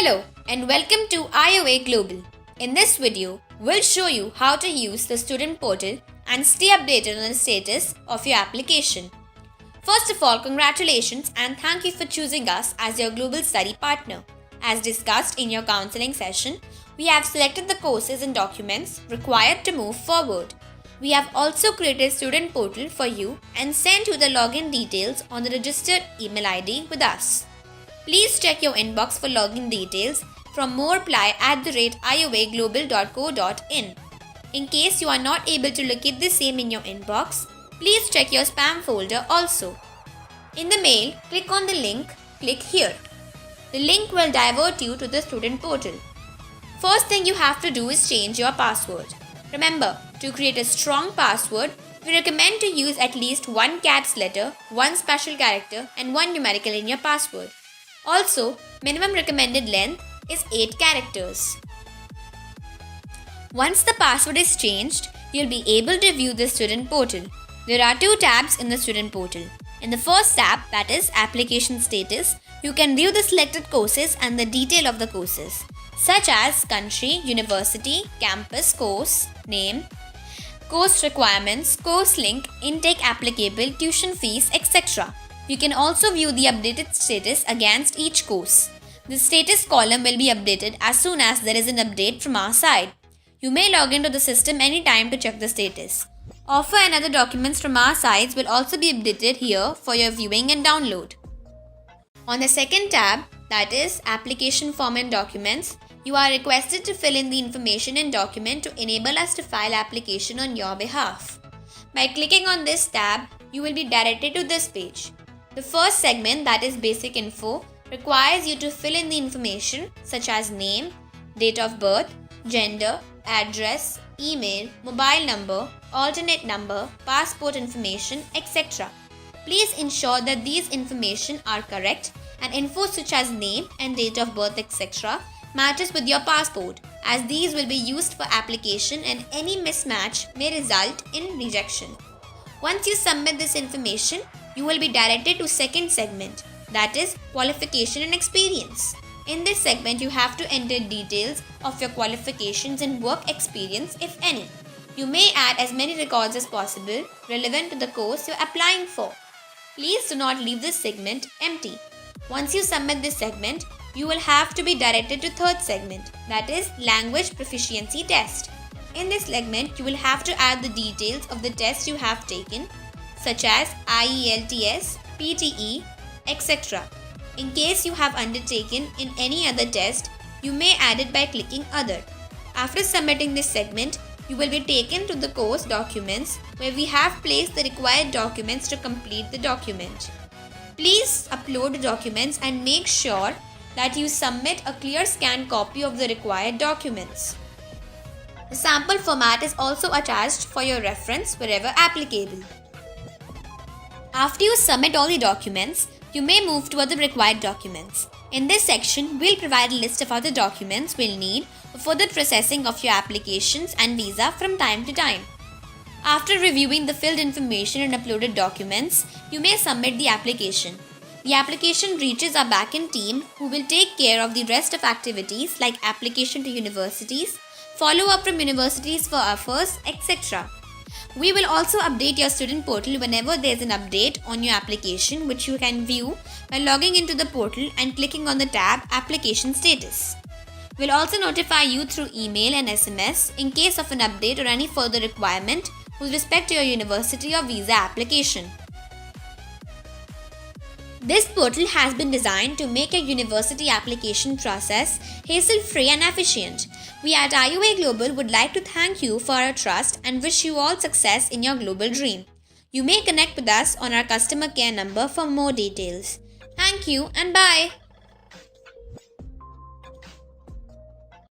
Hello and welcome to IOA Global. In this video, we'll show you how to use the student portal and stay updated on the status of your application. First of all, congratulations and thank you for choosing us as your global study partner. As discussed in your counseling session, we have selected the courses and documents required to move forward. We have also created student portal for you and sent you the login details on the registered email ID with us. Please check your inbox for login details from moreply@ioaglobal.co.in. In case you are not able to locate the same in your inbox, please check your spam folder also. In the mail, click on the link, click here. The link will divert you to the student portal. First thing you have to do is change your password. Remember, to create a strong password, we recommend to use at least one caps letter, one special character and one numerical in your password. Also, minimum recommended length is 8 characters. Once the password is changed, you'll be able to view the student portal. There are 2 tabs in the student portal. In the first tab, that is application status, you can view the selected courses and the detail of the courses, such as country, university, campus, course, name, course requirements, course link, intake applicable, tuition fees, etc. You can also view the updated status against each course. The status column will be updated as soon as there is an update from our side. You may log into the system anytime to check the status. Offer and other documents from our sites will also be updated here for your viewing and download. On the second tab, that is application form and documents, you are requested to fill in the information and document to enable us to file application on your behalf. By clicking on this tab, you will be directed to this page. The first segment, that is basic info, requires you to fill in the information such as name, date of birth, gender, address, email, mobile number, alternate number, passport information, etc. Please ensure that these information are correct and info such as name and date of birth, etc. matches with your passport, as these will be used for application and any mismatch may result in rejection. Once you submit this information, you will be directed to second segment, that is qualification and experience. In this segment, you have to enter details of your qualifications and work experience if any. You may add as many records as possible relevant to the course you're applying for. Please do not leave this segment empty. Once you submit this segment, you will have to be directed to third segment, that is language proficiency test. In this segment, you will have to add the details of the test you have taken, such as IELTS, PTE, etc. In case you have undertaken in any other test, you may add it by clicking Other. After submitting this segment, you will be taken to the course documents where we have placed the required documents to complete the document. Please upload the documents and make sure that you submit a clear scanned copy of the required documents. The sample format is also attached for your reference wherever applicable. After you submit all the documents, you may move to other required documents. In this section, we'll provide a list of other documents we'll need for further processing of your applications and visa from time to time. After reviewing the filled information and uploaded documents, you may submit the application. The application reaches our backend team who will take care of the rest of activities like application to universities, follow-up from universities for offers, etc. We will also update your student portal whenever there is an update on your application, which you can view by logging into the portal and clicking on the tab Application Status. We'll also notify you through email and SMS in case of an update or any further requirement with respect to your university or visa application. This portal has been designed to make your university application process hassle-free and efficient. We at IOA Global would like to thank you for your trust and wish you all success in your global dream. You may connect with us on our customer care number for more details. Thank you and bye.